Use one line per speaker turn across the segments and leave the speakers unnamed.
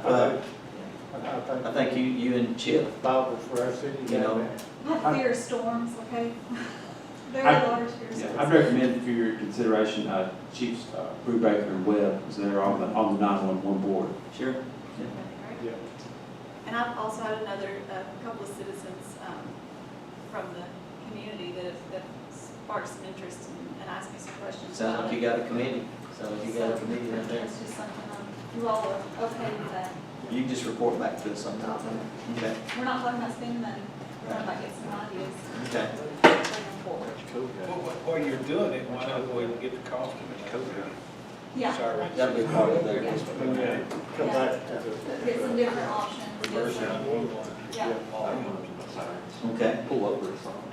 I think you and Chip,
Bible for our city.
You know.
I have fear of storms, okay? Very large fear of
Yeah,
storms.
I'd recommend for your consideration, Chiefs Brubaker and Webb, because they're on the 911 board.
sure?
Yeah.
And I've also had another, couple of citizens from the community that sparked some interest and asked me some questions.
Sounds
about
like you
it.
got a committee, sounds like you got a committee out there.
It's just something, you all are okay with that.
You can just report back to us sometime. Okay,
We're not talking about spending money, we're talking about getting some ideas.
okay.
Moving forward.
While you're doing it, why don't we get the cost of it?
Yeah.
Sorry.
That'll be part of their.
Yeah. Come back to the.
Get some different options.
Reverse
get some-
911.
Yeah.
Okay.
Pull over or something.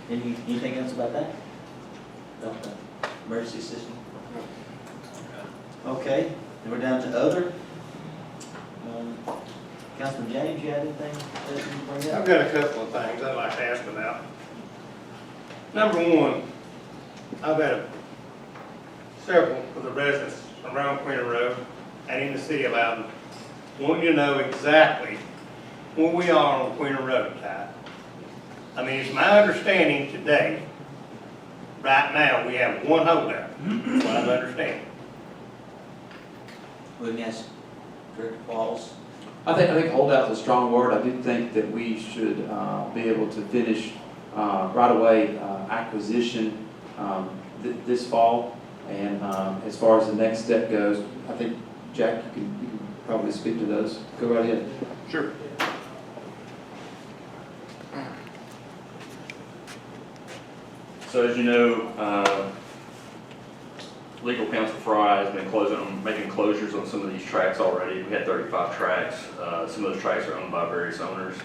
Anything else about that? About the emergency system? Okay, then we're down to other. Councilman James, you have anything that you bring
I've
up?
got a couple of things I'd like to ask about. Number one, I've had several of the residents around Quinter Road and in the city of Loudon wanting to know exactly where we are on Quinter Road, Ty. I mean, it's my understanding today, right now, we have one holdout, that's what I'm understanding.
We can ask Director Falls.
I think holdout's a strong word. I do think that we should be able to finish right-of-way acquisition this fall. And as far as the next step goes, I think, Jack, you can probably speak to those. Go right ahead.
Sure. So as you know, legal counsel Fry has been making closures on some of these tracks already. We had 35 tracks. Some of those tracks are owned by various owners.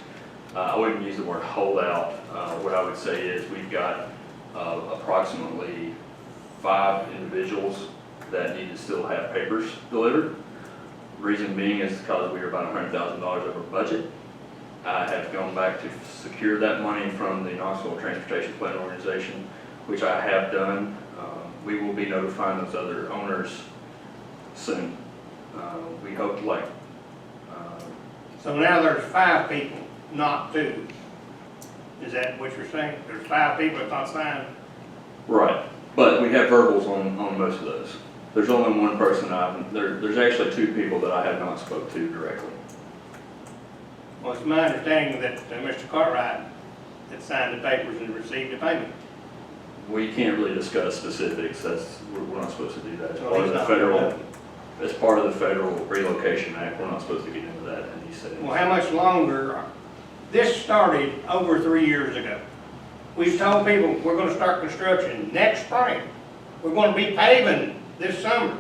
I wouldn't use the word holdout. What I would say is we've got approximately 5 individuals that need to still have papers delivered. Reason being is because we were about $100,000 over budget. I have gone back to secure that money from the Knoxville Transportation Plan Organization, which I have done. We will be notifying those other owners soon. We hope
So now there's 5 people, not 2. Is that what you're saying? There's 5 people that's not signed?
right, but we have verbals on most of those. There's only one person there's actually 2 people that I have not spoke to directly.
Well, it's my understanding that Mr. Cartwright had signed the papers and received the payment.
We can't really discuss specifics. We're not supposed to do that.
Well, he's not-
As part of the Federal Relocation Act, we're not supposed to get into that, and he said.
Well, how much longer? This started over 3 years ago. We've told people we're gonna start construction next spring. We're gonna be paving this summer.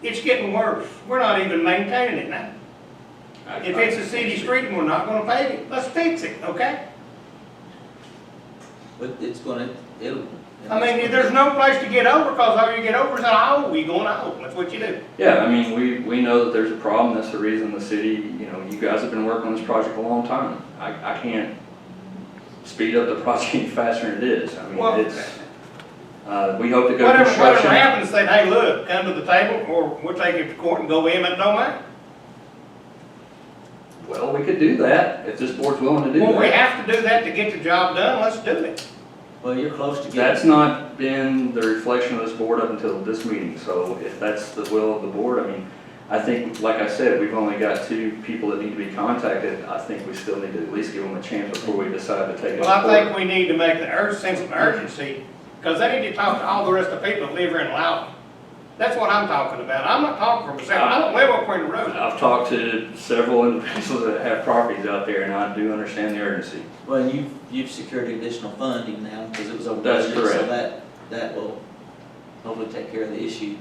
It's getting worse. We're not even maintaining it now. If it's a city street and we're not gonna pave it, let's fix it, okay?
But it'll.
I mean, there's no place to get over, because all you get over is a hole. You go in a hole, that's what you do.
Yeah, I mean, we know that there's a problem. That's the reason the city, you guys have been working on this project a long time. I can't speed up the project any faster than it is. I
Well,
mean, we hope to go to
Whatever
construction.
happens, say, hey, look, come to the table, or we'll take it to court and go in, it don't matter.
Well, we could do that if this board's willing to do
Well, we
that.
have to do that to get the job done, let's do it.
Well, you're close to getting.
That's not been the reflection of this board up until this meeting. So if that's the will of the board, I mean, I think, like I said, we've only got 2 people that need to be contacted. I think we still need to at least give them a chance before we decide to take it to
Well,
court.
I think we need to make the sense of urgency, because they need to talk to all the rest of the people that live here in Loudon. That's what I'm talking about. I'm not talking for myself. I don't live on Quinter Road.
I've talked to several individuals that have properties out there, and I do understand the urgency.
Well, you've secured additional funding now, because it was over
That's
budget, so
correct.
that will hopefully take care of the issue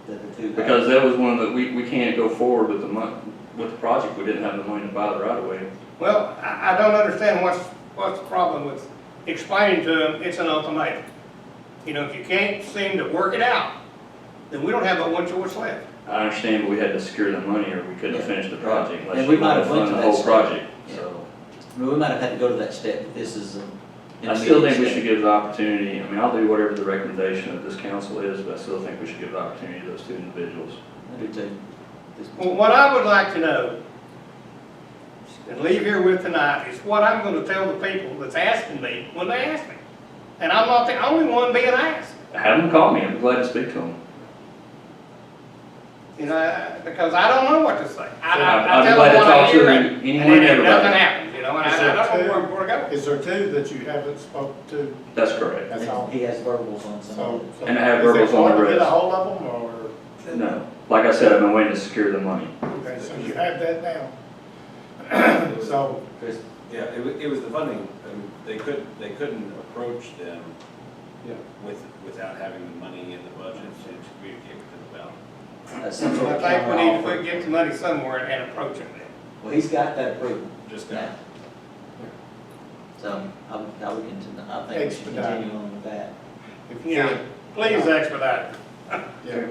that the 2 have.
Because that was one of the, we can't go forward with the project. We didn't have the money to buy the right of way.
Well, I don't understand what's the problem with explaining to them it's an ultimatum. If you can't seem to work it out, then we don't have but one choice left.
I understand, but we had to secure the money or we couldn't
Yeah.
finish the project unless
And we
you
might
want to
have went
fund
to
the
that
whole
step.
project,
Yeah.
so.
I mean, we might have had to go to that step, but this is an
I still think we
intermediate
should
step.
give the opportunity, I mean, I'll do whatever the recommendation of this council is, but I still think we should give the opportunity to those 2 individuals.
I do too.
Well, what I would like to know, and leave here with tonight, is what I'm gonna tell the people that's asking me when they ask me. And I'm not the only one being asked,
Have them call me, I'm glad to speak to them.
you know, because I don't know what to say. I
I'm
tell
glad
them
to
what I
talk to
hear,
them,
and
anyone and
then nothing
everybody.
happens, you know, and
Is
I
there
don't know
two?
where to go.
Is there two that you haven't spoke to?
That's correct.
That's all.
He has verbals on some of
So.
it.
And I have
is it
verbals on the
hard to get
rest.
a hold of them, or,
No, like I said, I've been waiting to secure the money.
okay, so you have that now? So,
Chris,
Yeah, it was the funding, they couldn't approach them
yeah,
without having the money in the budget to communicate with them about.
some sort
I
of
think we need to
counteroffer.
get the money somewhere and approach it then.
Well, he's got that approval
Just
now.
that.
So I would continue, I think we should
Expedite.
continue on with that.
if you
Yeah,
could,
please expedite it.
yeah,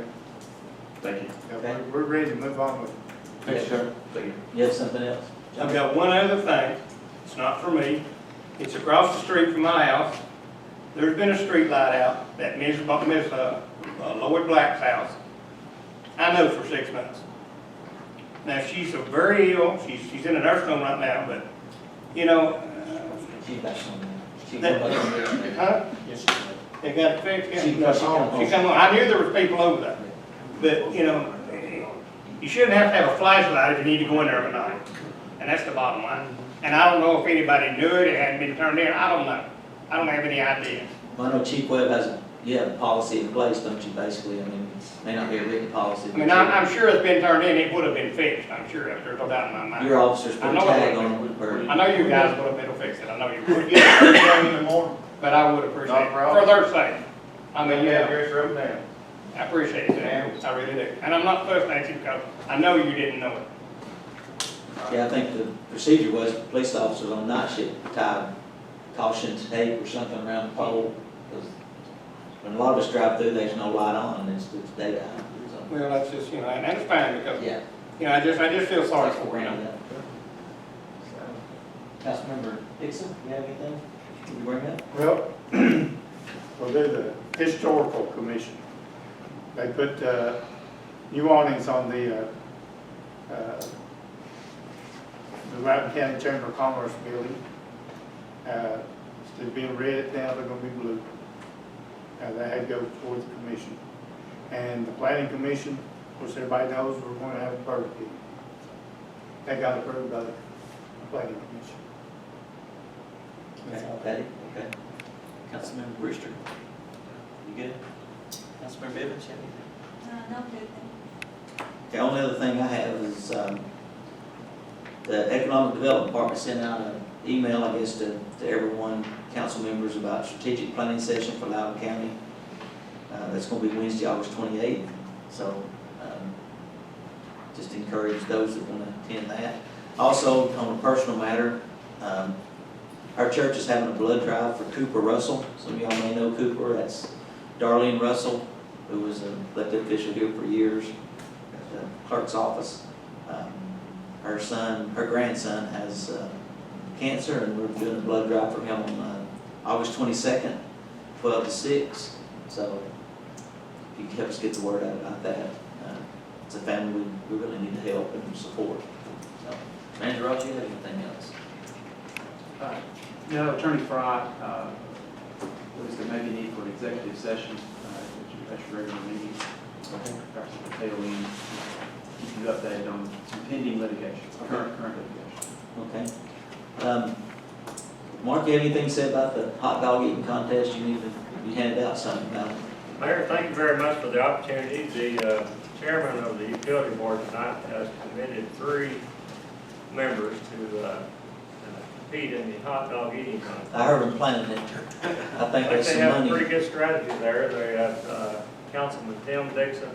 Thank you.
yeah, we're ready to move on with.
Yes, sir.
Thank you.
You have something else?
I've got one other thing, it's not for me, it's across the street from my house. There's been a street light out at Miss Lloyd Black's house, I know for 6 months. Now, she's so very ill, she's in a nursing home right now, but, you know,
She's back on there. She
That-
come back on there.
huh?
Yes,
They got it fixed, yeah?
She
She come on, I knew there was people over there, but, you know, you shouldn't have to have a flashlight if you need to go in there every night, and that's the bottom line. And I don't know if anybody knew it hadn't been turned in, I don't know, I don't have any idea.
Well, I know Chief Webb has, you have a policy in place, don't you, basically? I mean, it may not be a written policy.
I mean, I'm sure it's been turned in, it would have been fixed, I'm sure, there's no doubt in my mind.
Your officers put
I
a
know it
tag
would.
on it, or
I know you guys would have been able to fix it, I know you would,
yeah, in the morning.
but I would appreciate
No
it,
problem.
for their sake. I mean, yeah,
Address wrote down.
I appreciate it, I really do. And I'm not fussing at you because I know you didn't know it.
yeah, I think the procedure was police officers on night shift tied caution tape or something around the pole. 'Cause when a lot of us drive through, there's no light on, and it's daytime. So,
Well, that's just, you know, and that's fine because,
yeah.
you know, I just feel sorry for him.
Councilmember Dixon, you have anything you bring up?
Well, we'll do the historical commission. They put new awnings on the Loudon County Chamber of Commerce building. Instead of being red, now they're gonna be blue. They had to go towards the commission. And the planning commission, of course, everybody knows we're going to have a barbecue. That got approved by the planning commission. That's all.
Patty? Okay. Councilmember Brewster? You good? Councilmember Evans, you have anything?
No, good.
The only other thing I have is, the Economic Development Department sent out an email, I guess, to everyone, council members, about strategic planning session for Loudon County. That's gonna be Wednesday, August 28th, so, just encourage those that wanna attend that. Also, on a personal matter, our church is having a blood drive for Cooper Russell. Some of y'all may know Cooper, that's Darlene Russell, who was an elected official here for years at the clerk's office. Her grandson has cancer, and we're doing a blood drive for him on August 22nd, 12 to 6. So if you could help us get the word out about that. It's a family we really need to help and support. So, Manager Ross, you have anything else?
No, Attorney Fry, was there maybe need for an executive session at your regular meeting? Perhaps at the tail end, keep you updated on some pending litigation, current litigation.
Okay. Mark, you have anything to say about the hot dog eating contest? You handed out something about it.
Mayor, thank you very much for the opportunity. The chairman of the utility board tonight has committed 3 members to compete in the hot dog eating contest.
I heard them planning it. I think
They
there's some
have a
money.
pretty good strategy there. They have Councilman Tim Dixon,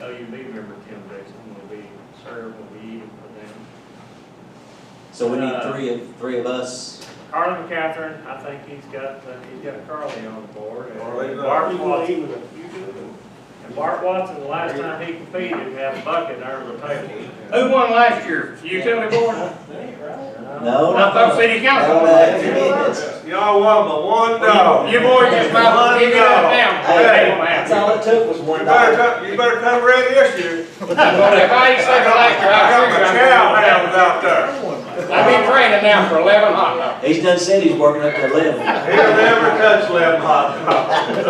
LUB member Tim Dixon will be served, will be eating for them.
So we need three of us.
Carly McCatherine, I think he's got Carly on board. And
Carly,
Barb Watson.
You do it.
And Bart Watson, the last time he competed, had a bucket under the table.
Who won last year? Utility board?
No.
I thought city council won last year.
Y'all won by one dollar.
You boys just might give me that down.
That's all it took was $1.
You better come ready this year.
If I ain't second last year,
I got my chow hounds out there.
I've been training now for 11 hot dogs.
He's done said he's working up to 11.
He'll never touch 11 hot dogs.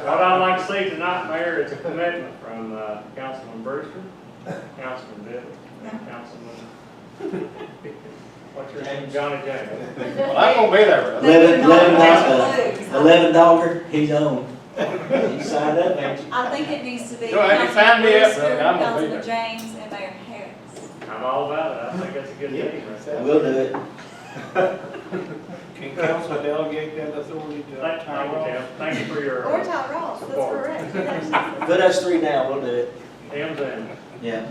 What I'd like to see tonight, Mayor, is a commitment from Councilman Brewster, Councilman Bill, and Councilman, what's your name, Johnny James.
Well, I'm gonna be there.
$11, he's on. You signed up, ain't you?
I think it needs to be
Go ahead, sign me up,
Brewster,
brother. I'm gonna be
Councilman
there.
James, and Mayor Harris.
I'm all about it. I think that's a good team right there.
We'll do it.
Can council delegate that authority to
Thank you, Tim. Thank you for your,
Or Ty Ross, that's
Support.
correct. Yes.
Put us 3 down, we'll do it.
Tim's in.
Yeah.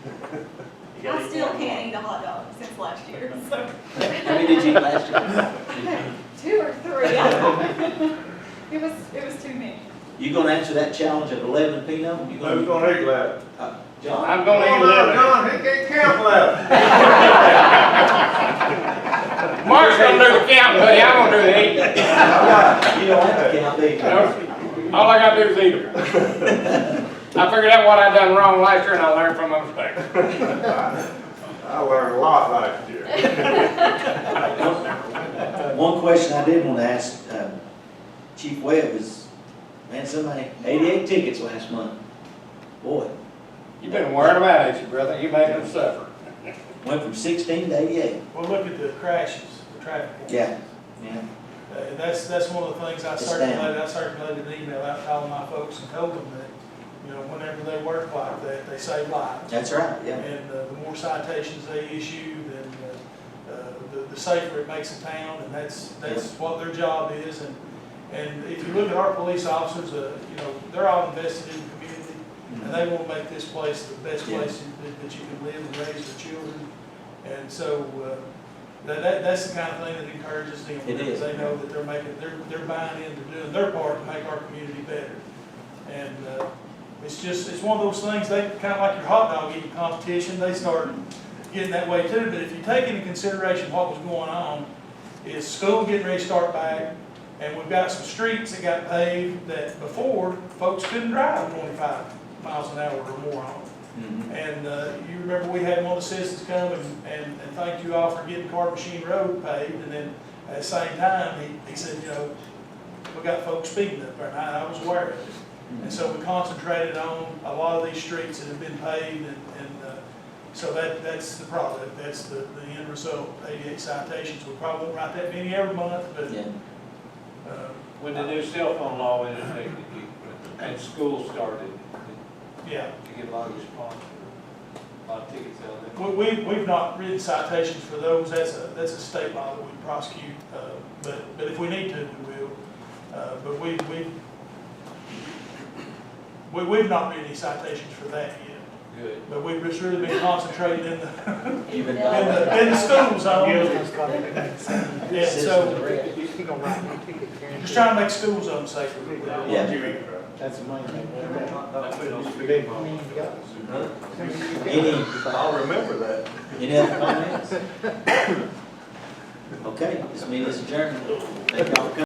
You got
I
any
still
more?
can't eat a hot dog since last year, so.
How many did you eat last year?
2 or 3, I don't know. It was too many.
You gonna answer that challenge of 11, Pino? You
Who's gonna eat left?
John?
I'm gonna eat
Oh, no,
11.
John, he can't count left.
Mark's gonna do the counting, buddy. I'm gonna do the eating.
You don't have to count, do you?
All I gotta do is eat them. I figured out what I done wrong last year and I learned from my mistakes.
I learned a lot last year.
One question I did want to ask Chief Webb is, man, somebody, 88 tickets last month. Boy,
You've been wearing them out, ain't you, brother? You making them suffer.
went from 16 to 88.
Well, look at the crashes, the traffic.
Yeah, yeah.
And that's one of the things I
It's
circulated. I circulated an email out to all my folks and told them that, whenever they work like that, they save lives.
That's right, yeah.
And the more citations they issue, then the safer it makes the town, and that's what their job is. And if you look at our police officers, they're all invested in the community, and they want to make this place the best place that you can live and raise your children. And so that's the kind of thing that encourages them.
It is.
They know that they're buying into doing their part to make our community better. And it's one of those things, they kind of like your hot dog eating competition, they start getting that way too. But if you take into consideration what was going on, is school getting ready to start back, and we've got some streets that got paved that before folks couldn't drive 25 miles an hour or more on. And you remember we had one of the citizens come and thank you all for getting Car Machine Road paved, and then at the same time, he said, we got folks speeding up there, and I was aware of it. And so we concentrated on a lot of these streets that have been paved, and so that's the product, that's the end result, 88 citations. We probably won't write that many every month, but
Yeah.
When the new cell phone law went into effect, and school started,
yeah.
to get a lot of response, a lot of tickets out there.
We've not written citations for those. That's a state law that we prosecute. But if we need to, we will. But we've not written any citations for that yet.
Good.
But we've just really been concentrating in the
You've been
in the school zone. Yeah, so just trying to make school zones safer.
Yeah.
That's the money.
I'll remember that.
Any other comments? Okay, this meeting is adjourned. Thank y'all for coming.